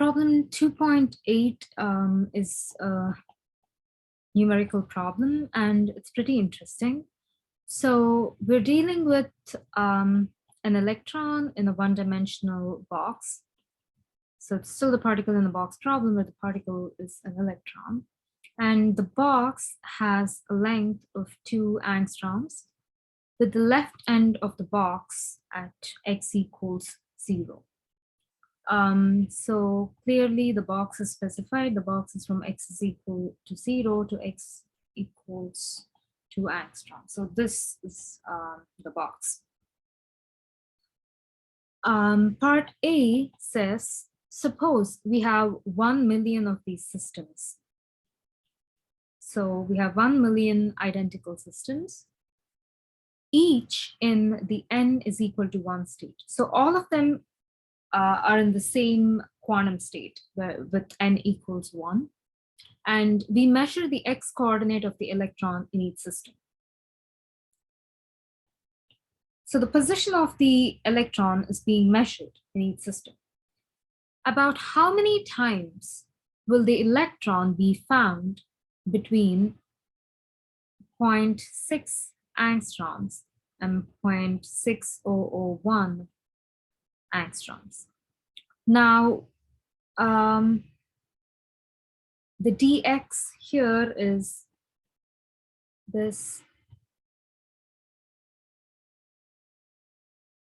Problem 2.8 is a numerical problem, and it's pretty interesting. So we're dealing with an electron in a one-dimensional box. So it's still the particle in the box problem, where the particle is an electron. And the box has a length of 2 angstroms, with the left end of the box at x equals 0. So clearly the box is specified. The box is from x is equal to 0 to x equals 2 angstrom. So this is the box. Part A says, suppose we have 1 million of these systems. So we have 1 million identical systems, each in the n is equal to 1 state. So all of them are in the same quantum state with n equals 1. And we measure the x coordinate of the electron in each system. So the position of the electron is being measured in each system. About how many times will the electron be found between 0.6 angstroms and 0.6001 angstroms? Now, the dx here is this,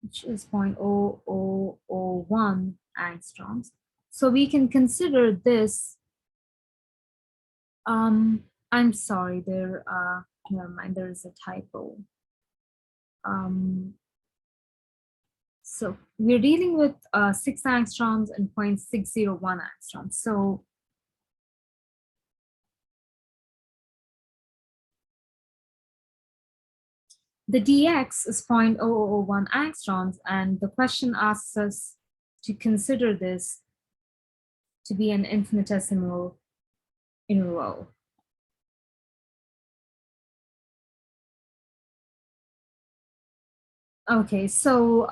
which is 0.0001 angstroms. So we can consider this, I'm sorry, never mind, there is a typo. So we're dealing with 6 angstroms and 0.601 angstroms. So the dx is 0.0001 angstroms, and the question asks us to consider this to be an infinitesimal interval. Okay, so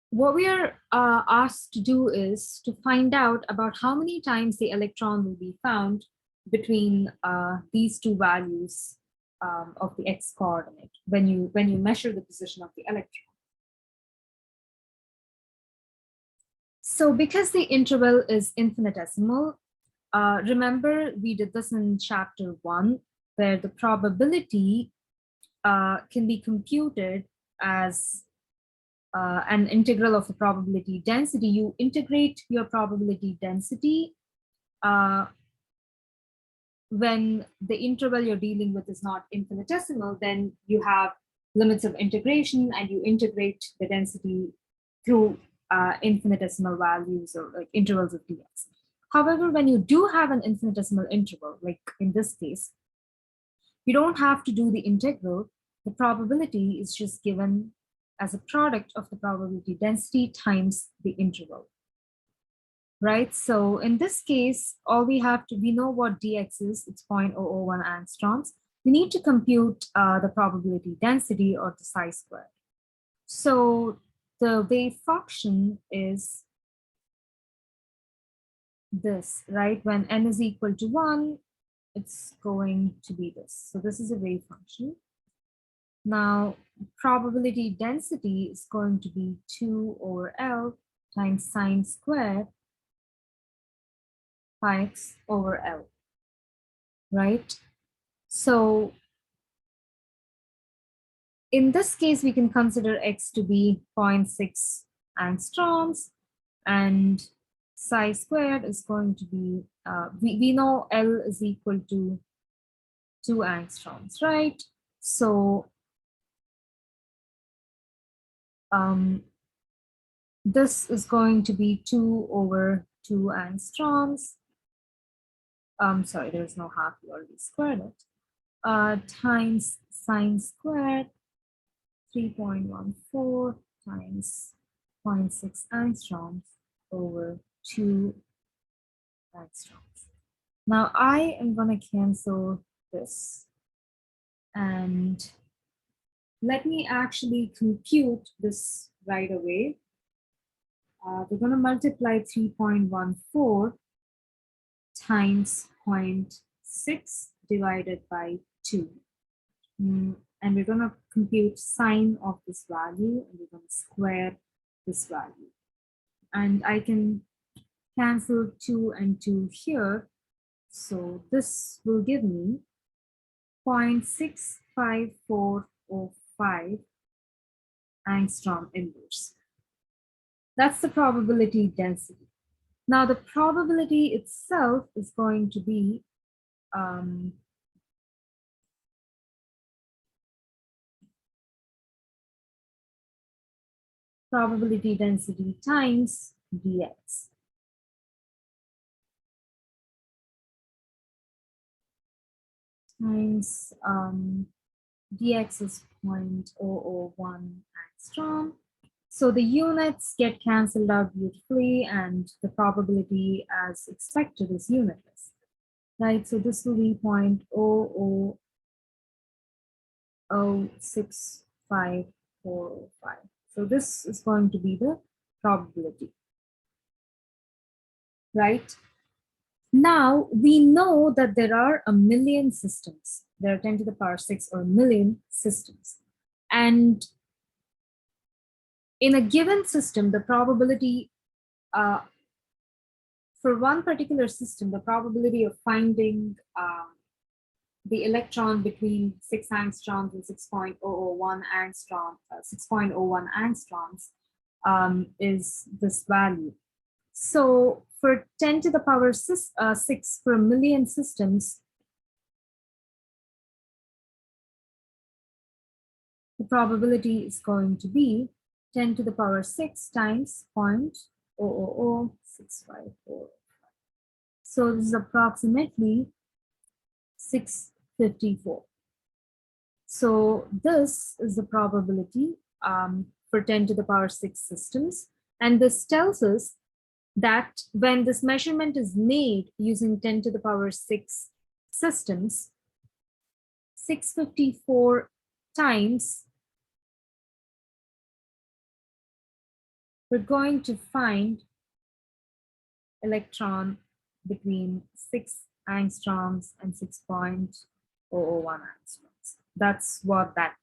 what we are asked to do is to find out about how many times the electron will be found between these two values of the x coordinate when you measure the position of the electron. So because the interval is infinitesimal, remember we did this in chapter 1, where the probability can be computed as an integral of the probability density. You integrate your probability density when the interval you're dealing with is not infinitesimal. Then you have limits of integration, and you integrate the density through infinitesimal values, or like intervals of dx. However, when you do have an infinitesimal interval, like in this case, you don't have to do the integral. The probability is just given as a product of the probability density times the interval, right? So in this case, all we know what dx is. It's 0.001 angstroms. We need to compute the probability density, or the psi squared. So the wave function is this, right? When n is equal to 1, it's going to be this. So this is a wave function. Now, probability density is going to be 2 over L times sine squared pi x over L, right? So in this case, we can consider x to be 0.6 angstroms, and psi squared is going to be, we know L is equal to 2 angstroms, right? So this is going to be 2 over 2 angstroms. Sorry, there's no half, we already squared it. Times sine squared 3.14 times 0.6 angstroms over 2 angstroms. Now I am going to cancel this, and let me actually compute this right away. we're going to multiply 3.14 times 0.6 divided by 2. And we're going to compute sine of this value, and we're going to square this value. And I can cancel 2 and 2 here. So this will give me 0.65405 angstrom inverse. That's the probability density. Now the probability itself is going to be probability density times dx. Times dx is 0.001 angstrom. So the units get cancelled out beautifully, and the probability as expected is unitless, right? So this will be 0.0065405. So this is going to be the probability, right? Now we know that there are a million systems. There are 10 to the power 6 or a million systems. And in a given system, the probability for one particular system, the probability of finding the electron between 6 angstroms and 6.001 angstroms is this value. So for 10 to the power 6 for a million systems, the probability is going to be 10 to the power 6 times 0.000654. So this is approximately 654. So this is the probability for 10 to the power 6 systems. And this tells us that when this measurement is made using 10 to the power 6 systems, 654 times, we're going to find electron between 6 angstroms and 6.001 angstroms. That's what that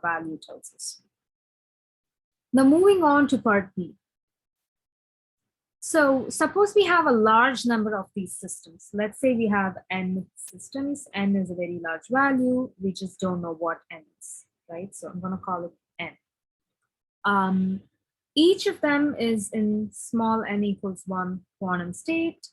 value tells us. Now moving on to part B. So suppose we have a large number of these systems. Let's say we have n systems. N is a very large value. We just don't know what n is, right? So I'm going to call it n. Each of them is in small n equals 1 quantum state.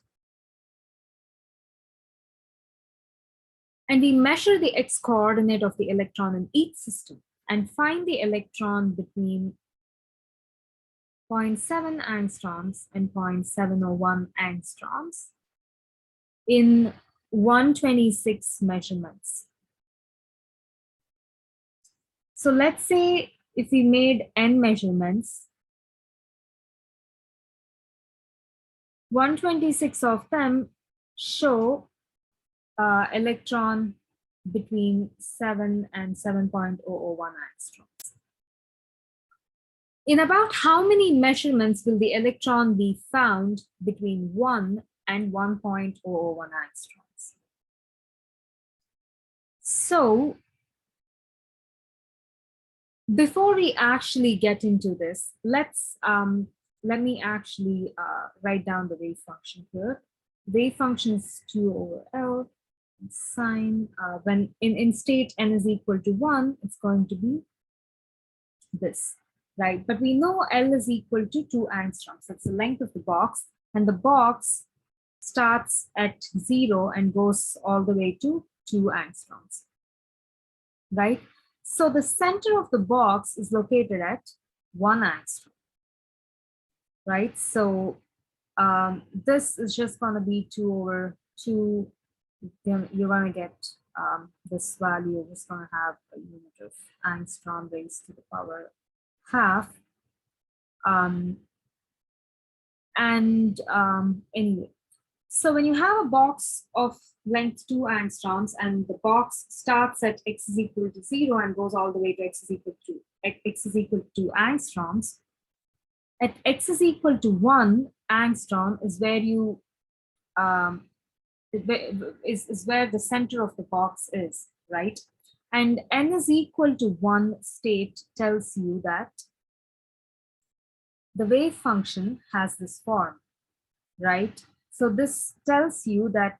And we measure the x coordinate of the electron in each system and find the electron between 0.7 angstroms and 0.701 angstroms in 126 measurements. So let's say if we made n measurements, 126 of them show electron between 7 and 7.001 angstroms. In about how many measurements will the electron be found between 1 and 1.001 angstroms? So before we actually get into this, let me actually write down the wave function here. Wave function is 2 over L. Sine, when in state n is equal to 1, it's going to be this, right? But we know L is equal to 2 angstroms. That's the length of the box, and the box starts at 0 and goes all the way to 2 angstroms, right? So the center of the box is located at 1 angstrom, right? So this is just going to be 2 over 2. You're going to get this value is going to have a unit of angstrom raised to the power half. Anyway, so when you have a box of length 2 angstroms and the box starts at x is equal to 0 and goes all the way to x is equal to 2 angstroms, At x is equal to 1 angstrom is where you is where the center of the box is, right? And n is equal to 1 state tells you that the wave function has this form, right? So this tells you that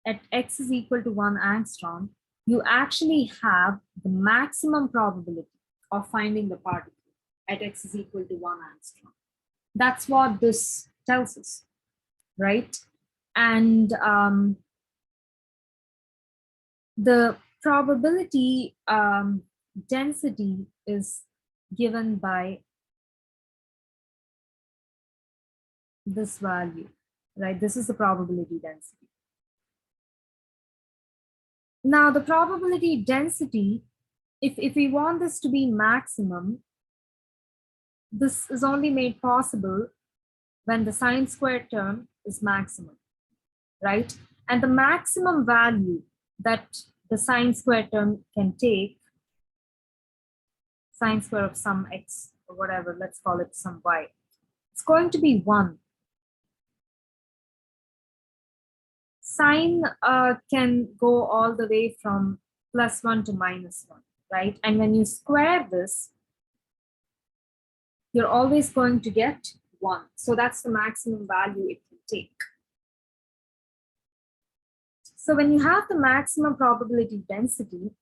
at x is equal to 1 angstrom, you actually have the maximum probability of finding the particle at x is equal to 1 angstrom. That's what this tells us, right? And the probability density is given by this value, right? This is the probability density. Now, the probability density, if we want this to be maximum, this is only made possible when the sine squared term is maximum, right? And the maximum value that the sine squared term can take, sine square of some x or whatever, let's call it some y, it's going to be 1. Sine can go all the way from +1 to -1, right? And when you square this, you're always going to get 1. So that's the maximum value it can take. So when you have the maximum probability density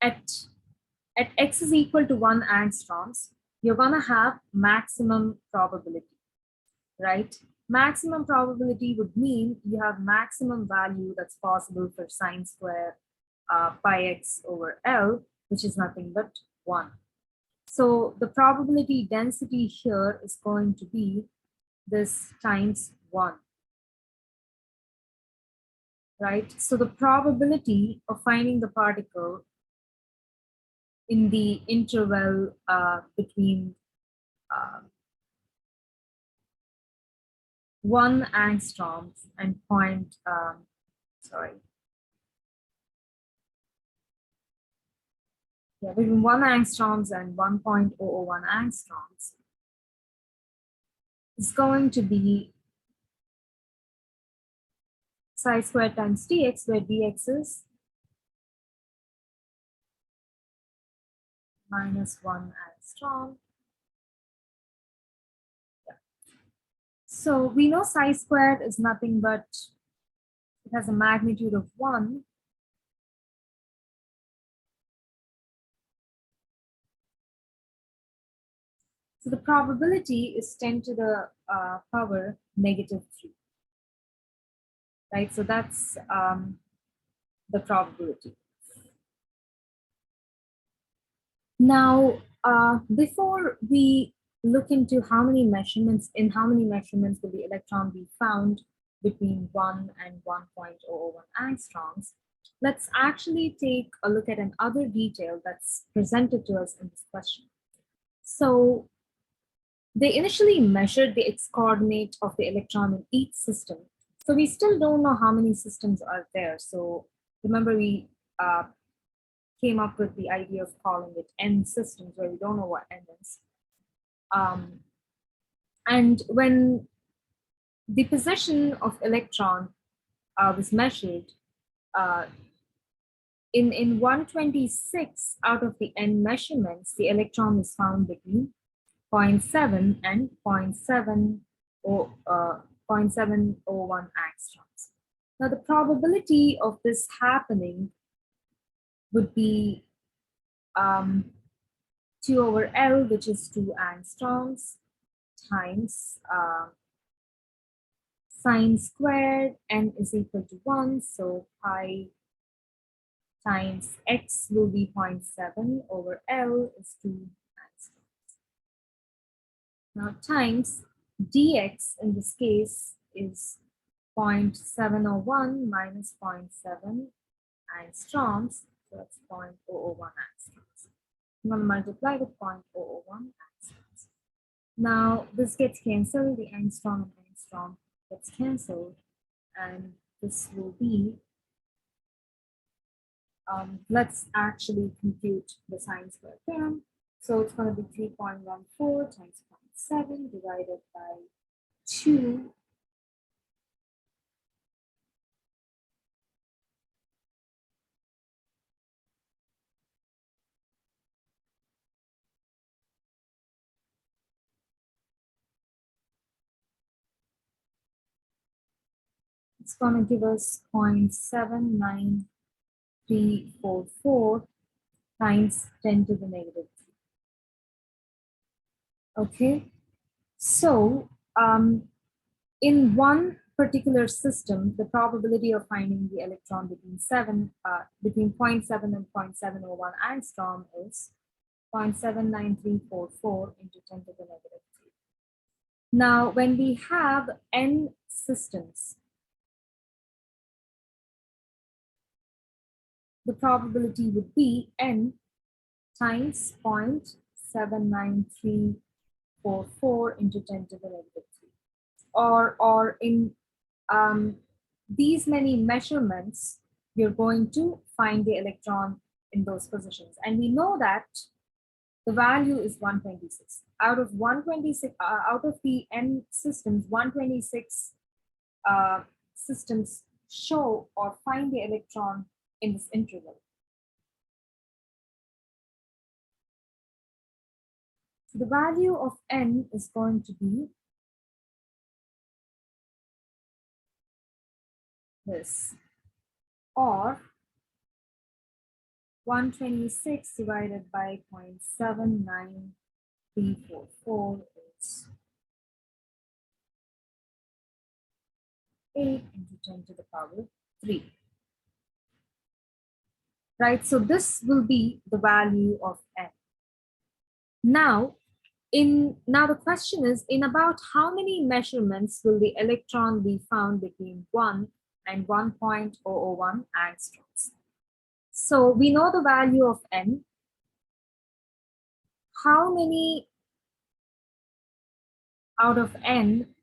at x is equal to 1 angstroms, you're going to have maximum probability, right? Maximum probability would mean you have maximum value that's possible for sine square pi x over L, which is nothing but 1. So the probability density here is going to be this times 1, right? So the probability of finding the particle in the interval between 1 angstrom and between 1 angstroms and 1.001 angstroms is going to be psi squared times dx, where dx is -1 angstrom. Yeah. So we know psi squared is nothing but, it has a magnitude of 1. So the probability is 10 to the power -3, right? So that's the probability. Now, before we look into how many measurements will the electron be found between 1 and 1.001 angstroms, let's actually take a look at another detail that's presented to us in this question. So they initially measured the x-coordinate of the electron in each system. So we still don't know how many systems are there. So remember, we came up with the idea of calling it n systems, where we don't know what n is. And when the position of electron was measured, in 126 out of the n measurements, the electron was found between 0.7 and 0.701 angstroms. Now, the probability of this happening would be 2 over L, which is 2 angstroms, times sine squared, n is equal to 1, so pi times x will be 0.7 over L is 2 angstroms. Now times dx in this case is 0.701 minus 0.7 angstroms, so that's 0.001 angstroms. I'm going to multiply with 0.001 angstroms. Now this gets cancelled, the angstrom and angstrom gets cancelled, and this will be, let's actually compute the sine square term. So it's going to be 3.14 times 0.7 divided by 2. It's going to give us 0.79344 times 10 to the negative 3. Okay, so in one particular system, the probability of finding the electron between 0.7 and 0.701 angstrom is 0.79344 into 10 to the negative 3. Now, when we have n systems, the probability would be n times 0.79344 into 10 to the negative 3. Or in these many measurements, you're going to find the electron in those positions. And we know that the value is 126. Out of 126, out of the n systems, 126 systems show or find the electron in this interval. So the value of n is going to be this, or 126 divided by 0.79344 is 8 into 10 to the power 3. Right, so this will be the value of n. Now the question is, in about how many measurements will the electron be found between 1 and 1.001 angstroms? So we know the value of n. How many out of n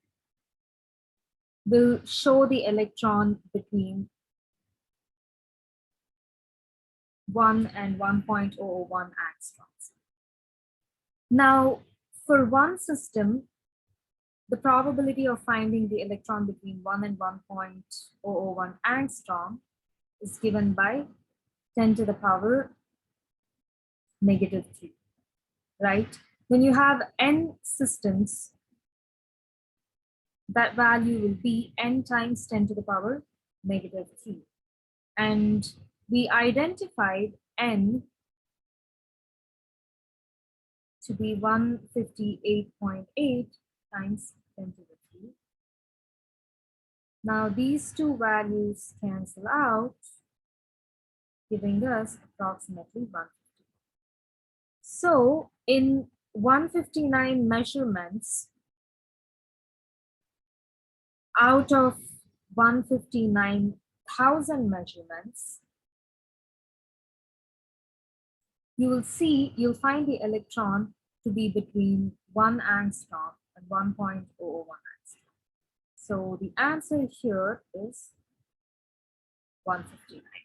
will show the electron between 1 and 1.001 angstroms? Now, for one system, the probability of finding the electron between 1 and 1.001 angstrom is given by 10 to the power negative 3, right? When you have n systems, that value will be n times 10 to the power negative 3. And we identified n to be 158.8 times 10 to the 3. Now these two values cancel out, giving us approximately 150. So in 159 measurements, out of 159,000 measurements, you'll find the electron to be between 1 angstrom and 1.001 angstrom. So the answer here is 159.